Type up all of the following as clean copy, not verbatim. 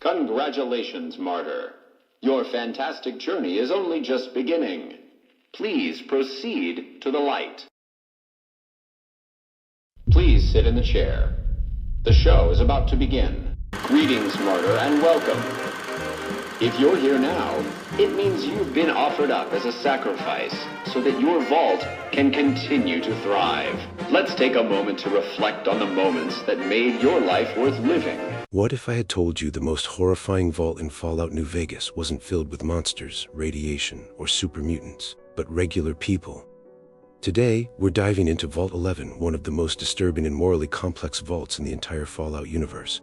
Congratulations, Martyr. Your fantastic journey is only just beginning. Please proceed to the light. Please sit in the chair. The show is about to begin. Greetings, Martyr, and welcome. If you're here now, it means you've been offered up as a sacrifice so that your vault can continue to thrive. Let's take a moment to reflect on the moments that made your life worth living. What if I had told you the most horrifying vault in Fallout New Vegas wasn't filled with monsters, radiation, or super mutants, but regular people? Today, we're diving into Vault 11, one of the most disturbing and morally complex vaults in the entire Fallout universe.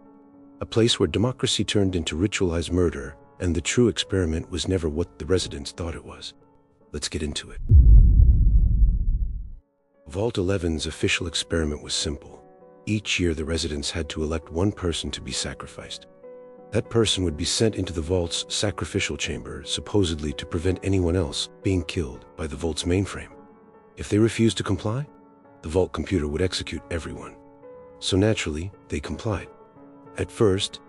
A place where democracy turned into ritualized murder, and the true experiment was never what the residents thought it was. Let's get into it. Vault 11's official experiment was simple. Each year, the residents had to elect one person to be sacrificed. That person would be sent into the vault's sacrificial chamber, supposedly to prevent anyone else being killed by the vault's mainframe. If they refused to comply, the vault computer would execute everyone. So naturally, they complied. At first,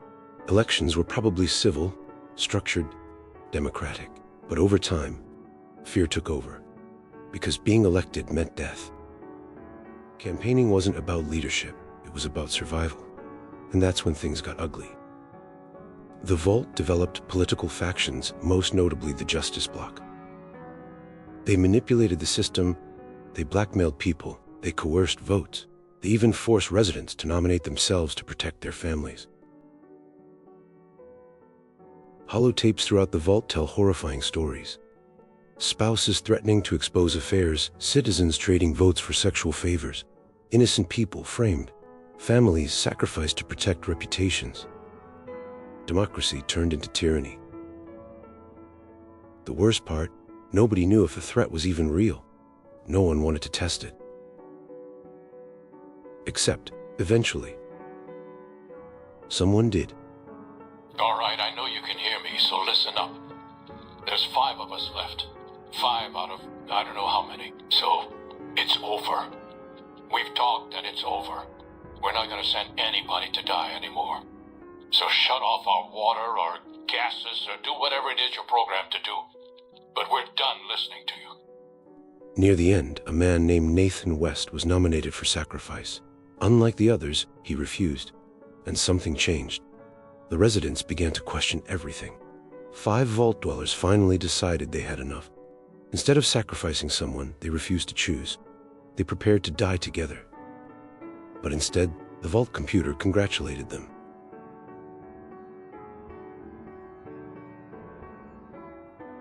elections were probably civil, structured, democratic. But over time, fear took over, because being elected meant death. Campaigning wasn't about leadership, it was about survival. And that's when things got ugly. The Vault developed political factions, most notably the Justice Bloc. They manipulated the system, they blackmailed people, they coerced votes, they even forced residents to nominate themselves to protect their families. Holotapes throughout the Vault tell horrifying stories. Spouses threatening to expose affairs, citizens trading votes for sexual favors, innocent people framed, families sacrificed to protect reputations. Democracy turned into tyranny. The worst part, nobody knew if the threat was even real. No one wanted to test it. Except, eventually, someone did. All right, I know you can hear me, so listen up. There's 5 of us left. 5 out of I don't know how many. So, it's over. We've talked and it's over. We're not gonna send anybody to die anymore. So shut off our water, our gases, or do whatever it is you're programmed to do. But we're done listening to you. Near the end, a man named Nathan West was nominated for sacrifice. Unlike the others, he refused, and something changed. The residents began to question everything. 5 vault dwellers finally decided they had enough. Instead of sacrificing someone, they refused to choose. They prepared to die together. But instead, the vault computer congratulated them.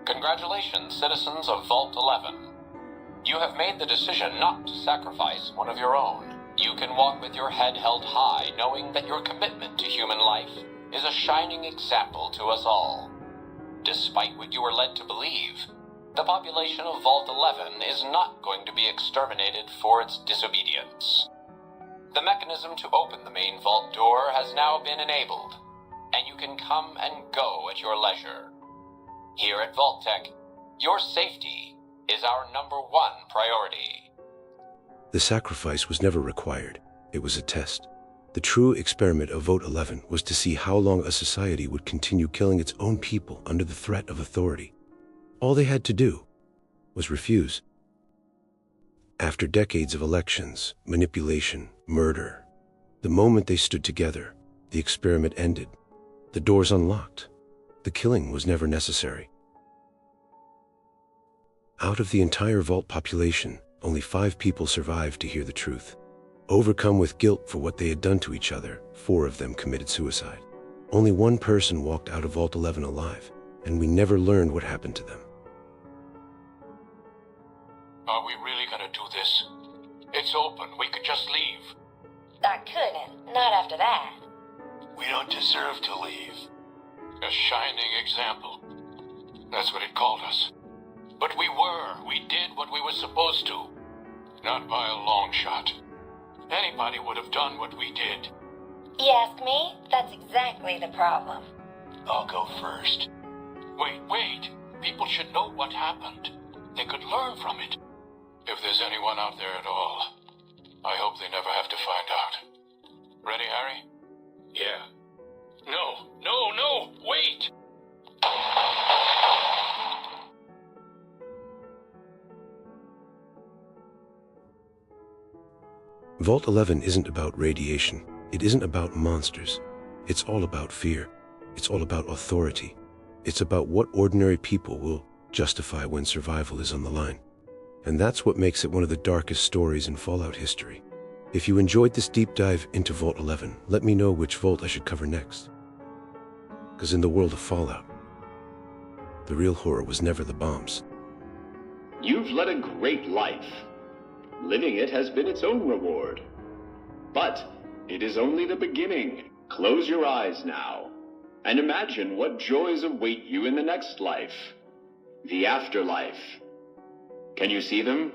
Congratulations, citizens of Vault 11. You have made the decision not to sacrifice one of your own. You can walk with your head held high, knowing that your commitment to human life is a shining example to us all. Despite what you were led to believe, the population of Vault 11 is not going to be exterminated for its disobedience. The mechanism to open the main vault door has now been enabled, and you can come and go at your leisure. Here at Vault-Tec, your safety is our #1 priority. The sacrifice was never required. It was a test. The true experiment of Vote 11 was to see how long a society would continue killing its own people under the threat of authority. All they had to do was refuse. After decades of elections, manipulation, murder, the moment they stood together, the experiment ended. The doors unlocked. The killing was never necessary. Out of the entire Vault population, only 5 people survived to hear the truth. Overcome with guilt for what they had done to each other, 4 of them committed suicide. Only 1 person walked out of Vault 11 alive, and we never learned what happened to them. Are we really gonna do this? It's open. We could just leave. I couldn't. Not after that. We don't deserve to leave. A shining example. That's what it called us. But we were. We did what we were supposed to. Not by a long shot. Anybody would have done what we did. You ask me? That's exactly the problem. I'll go first. Wait. People should know what happened. They could learn from it. If there's anyone out there at all, I hope they never have to find out. Ready, Harry? Yeah. No. Vault 11 isn't about radiation. It isn't about monsters. It's all about fear. It's all about authority. It's about what ordinary people will justify when survival is on the line. And that's what makes it one of the darkest stories in Fallout history. If you enjoyed this deep dive into Vault 11, let me know which vault I should cover next. Because in the world of Fallout, the real horror was never the bombs. You've led a great life. Living it has been its own reward. But it is only the beginning. Close your eyes now, and imagine what joys await you in the next life. The afterlife. Can you see them?